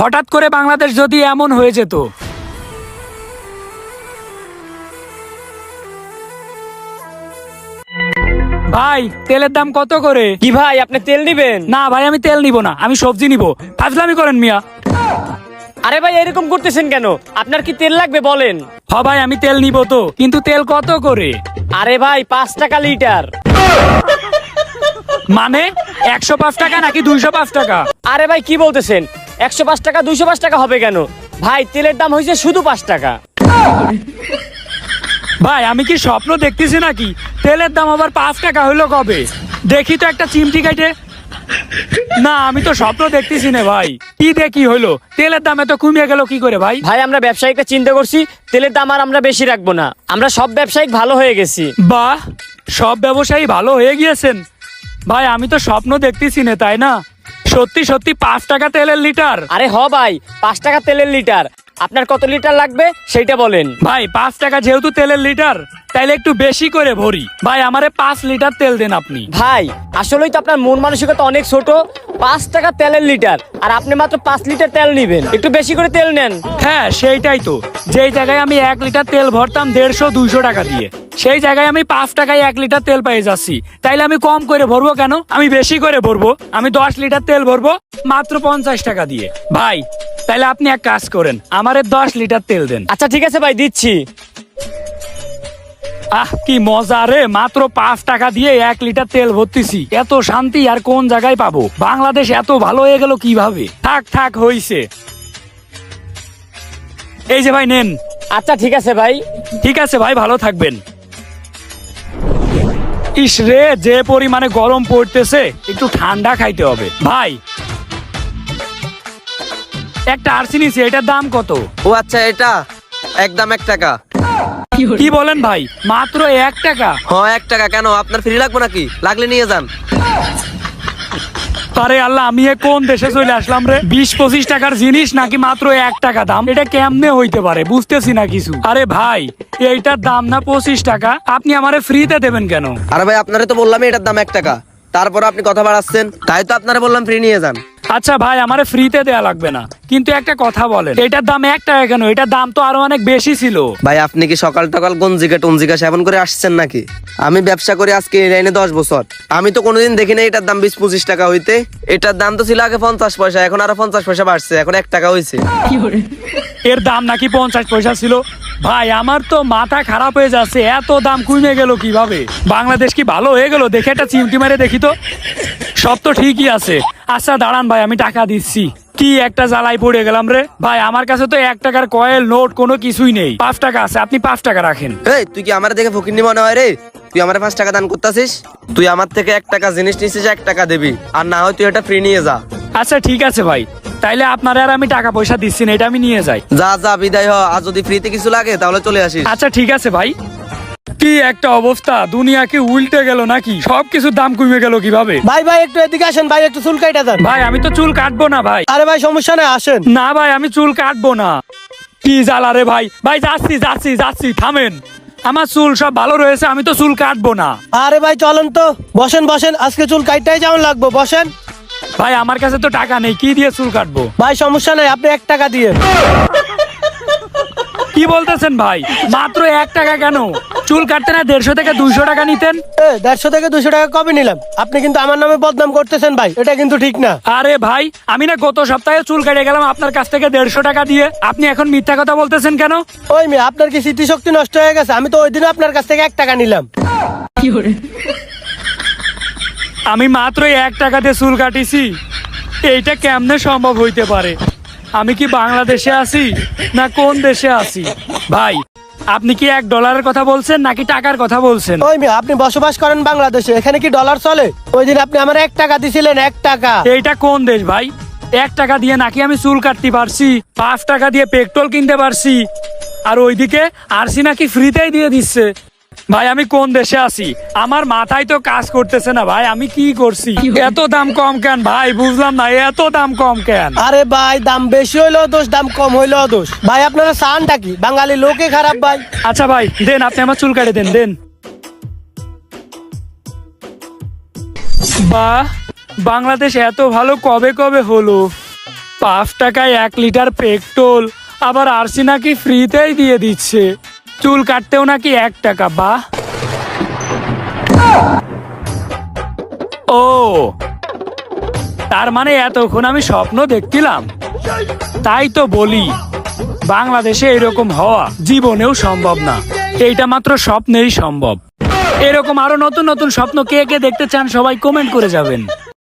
হঠাৎ করে বাংলাদেশ যদি এমন হয়ে যেত। ভাই তেলের দাম কত করে? কি ভাই আপনি তেল নিবেন? না ভাই আমি তেল নিব না, আমি সবজি নিব। ফাজলামি করেন মিয়া। আরে ভাই এরকম করতেছেন কেন? আপনার কি তেল লাগবে বলেন? হ ভাই আমি তেল নিব তো, কিন্তু তেল কত করে? আরে ভাই 5 টাকা লিটার। মানে 105 টাকা নাকি 205 টাকা? আরে ভাই কি বলতেছেন? 105 টাকা 205 টাকা হবে কেন? ভাই তেলের দাম হয়েছে শুধু 5 টাকা। ভাই আমি কি স্বপ্ন দেখতেছি নাকি? তেলের দাম আবার 5 টাকা হইলো কবে? দেখি তো একটা চিমটি কাটে। না আমি তো স্বপ্ন দেখতেছি না ভাই। কি দেখি হইলো? তেলের দাম এত কমিয়ে গেল কি করে ভাই? ভাই আমরা ব্যবসায়িকটা চিন্তা করছি, তেলের দাম আর আমরা বেশি রাখবো না। আমরা সব ব্যবসায়িক ভালো হয়ে গেছি। বাহ, সব ব্যবসায়ী ভালো হয়ে গিয়েছেন। ভাই আমি তো স্বপ্ন দেখতেছি না, তাই না? সত্যি সত্যি 5 টাকা তেলের লিটার? আরে হ ভাই 5 টাকা তেলের লিটার। আপনার কত লিটার লাগবে সেইটা বলেন। ভাই 5 টাকা যেহেতু তেলের লিটার, তাইলে একটু বেশি করে ভরি। ভাই আমারে 5 লিটার তেল দেন আপনি। ভাই আসলেই তো আপনার মন মানসিকতা অনেক ছোট। 5 টাকা তেলের লিটার আর আপনি মাত্র 5 লিটার তেল নিবেন। একটু বেশি করে তেল নেন। হ্যাঁ সেইটাই তো, যেই জায়গায় আমি 1 লিটার তেল ভরতাম 150-200 টাকা দিয়ে, সেই জায়গায় আমি 5 টাকায় 1 লিটার তেল পেয়ে যাচ্ছি। তাইলে আমি কম করে ভরবো কেন? আমি বেশি করে ভরবো। আমি 10 লিটার তেল ভরবো মাত্র 50 টাকা দিয়ে। ভাই তাইলে আপনি এক কাজ করেন, আমারে 10 লিটার তেল দেন। আচ্ছা ঠিক আছে ভাই দিচ্ছি। আহ কি মজা রে, মাত্র 5 টাকা দিয়ে 1 লিটার তেল ভরতেছি। এত শান্তি আর কোন জায়গায় পাবো? বাংলাদেশ এত ভালো হয়ে গেল কিভাবে? থাক থাক হইছে। এই যে ভাই নেন। আচ্ছা ঠিক আছে ভাই। ঠিক আছে ভাই, ভালো থাকবেন। ইস রে, যে পরিমাণে গরম পড়তেছে, একটু ঠান্ডা খাইতে হবে। ভাই একটা আরসি নিছি, এটার দাম কত? ও আচ্ছা, এটা একদম 1 টাকা। কি বলেন ভাই, মাত্র 1 টাকা? হ্যাঁ 1 টাকা। কেন আপনার ফ্রি লাগবে নাকি? লাগলে নিয়ে যান। আরে আল্লাহ, আমি এ কোন দেশে চলে আসলাম রে? 20-25 টাকার জিনিস নাকি মাত্র 1 টাকা দাম? এটা কেমনে হইতে পারে? বুঝতেছি না কিছু। আরে ভাই এইটার দাম না 25 টাকা, আপনি আমারে ফ্রিতে দেবেন কেন? আরে ভাই আপনারে তো বললাম এটার দাম 1 টাকা, তারপর আপনি কথা বাড়াচ্ছেন। তাই তো আপনারা বললাম ফ্রি নিয়ে যান। আচ্ছা ভাই আমারে ফ্রিতে দেয়া লাগবে না, কিন্তু একটা কথা বলেন, এটার দাম 1 টাকা কেন? এটার দাম তো আরো অনেক বেশি ছিল। ভাই আপনি কি সকাল টকাল গঞ্জিকা টঞ্জিকা সেবন করে আসছেন নাকি? আমি ব্যবসা করি আজকে এই লাইনে 10 বছর। আমি তো কোনোদিন দেখি না এটার দাম 20-25 টাকা হইতে। এটার দাম তো ছিল আগে 50 পয়সা, এখন আরো 50 পয়সা বাড়ছে, এখন 1 টাকা হয়েছে। এর দাম নাকি 50 পয়সা ছিল? ভাই আমার তো মাথা খারাপ হয়ে যাচ্ছে, এত দাম কমে গেল কিভাবে? বাংলাদেশ কি ভালো হয়ে গেল? দেখে একটা চিমটি মেরে দেখি তো। সব তো ঠিকই আছে। আচ্ছা দাঁড়ান ভাই, আমি টাকা দিচ্ছি। কি একটা জ্বালাই পড়ে গেলাম রে ভাই, আমার কাছে তো 1 টাকার কয়েল নোট কোনো কিছুই নেই। 5 টাকা আছে, আপনি 5 টাকা রাখেন। এই তুই কি আমার দেখে ফকিন্নি মনে হয় রে? তুই আমার 5 টাকা দান করতেছিস? তুই আমার থেকে 1 টাকা জিনিস নিছিস, 1 টাকা দিবি, আর না হয় তুই এটা ফ্রি নিয়ে যা। আচ্ছা ঠিক আছে ভাই, তাইলে আপনার আর আমি টাকা পয়সা দিচ্ছি না, এটা আমি নিয়ে যাই। যা যা বিদায় হ। আর যদি ফ্রিতে কিছু লাগে তাহলে চলে আসিস। আচ্ছা ঠিক আছে ভাই। কি একটা অবস্থা, দুনিয়া কি উল্টে গেল নাকি? সবকিছুর দাম কমে গেল কিভাবে? ভাই ভাই একটু এদিকে আসেন ভাই, একটু চুল কাইটা দেন। ভাই আমি তো চুল কাটবো না ভাই। আরে ভাই সমস্যা নাই, আসেন। না ভাই আমি চুল কাটবো না। কি জ্বালা রে ভাই। ভাই যাচ্ছি যাচ্ছি যাচ্ছি, থামেন। আমার চুল সব ভালো রয়েছে, আমি তো চুল কাটবো না। আরে ভাই চলেন তো, বসেন বসেন, আজকে চুল কাইটাই যেমন লাগবো, বসেন। ভাই আমার কাছে তো টাকা নেই, কি দিয়ে চুল কাটবো? ভাই সমস্যা নাই, আপনি 1 টাকা দিয়ে। কি বলতেছেন ভাই? মাত্র 1 টাকা কেন? চুল কাটতে না 150 থেকে 200 টাকা নিতেন? 150 থেকে 200 টাকা কবে নিলাম? আপনি কিন্তু আমার নামে বদনাম করতেছেন ভাই, এটা কিন্তু ঠিক না। আরে ভাই আমি না গত সপ্তাহে চুল কেটে গেলাম আপনার কাছ থেকে 150 টাকা দিয়ে, আপনি এখন মিথ্যা কথা বলতেছেন কেন? ওই মেয়ে, আপনার কি স্মৃতিশক্তি নষ্ট হয়ে গেছে? আমি তো ওই দিন আপনার কাছ থেকে 1 টাকা নিলাম। আমি মাত্র 1 টাকা দিয়ে চুল কাটিছি? এইটা কেমনে সম্ভব হইতে পারে? আমি কি বাংলাদেশে আছি না কোন দেশে আছি? ভাই আপনি কি $1 কথা বলছেন নাকি টাকার কথা বলছেন? ওই মেয়ে, আপনি বসবাস করেন বাংলাদেশে, এখানে কি ডলার চলে? ওই দিন আপনি আমার 1 টাকা দিছিলেন, 1 টাকা। এইটা কোন দেশ ভাই? 1 টাকা দিয়ে নাকি আমি চুল কাটতে পারছি? 5 টাকা দিয়ে পেট্রোল কিনতে পারছি, আর ওইদিকে আরসি নাকি ফ্রিতেই দিয়ে দিচ্ছে। ভাই আমি কোন দেশে আছি? আমার মাথায় তো কাজ করতেছে না ভাই, আমি কি করছি? এত দাম কম কেন ভাই? বুঝলাম না, এত দাম কম কেন? আরে ভাই দাম বেশি হইলেও দোষ, দাম কম হইলেও দোষ। ভাই আপনারা চানটা কি? বাঙালি লোকে খারাপ ভাই। আচ্ছা ভাই দেন, আপনি আমার চুল কেটে দেন, দেন। বাহ, বাংলাদেশ এত ভালো কবে কবে হলো? 5 টাকায় 1 লিটার পেট্রোল, আবার আরসি নাকি ফ্রিতেই দিয়ে দিচ্ছে। চুল কাটতেও নাকি 1 টাকা। বাহ। ও, তার মানে এতক্ষণ আমি স্বপ্ন দেখছিলাম। তাই তো বলি, বাংলাদেশে এরকম হওয়া জীবনেও সম্ভব না, এইটা মাত্র স্বপ্নেই সম্ভব। এরকম আরো নতুন নতুন স্বপ্ন কে কে দেখতে চান সবাই কমেন্ট করে যাবেন।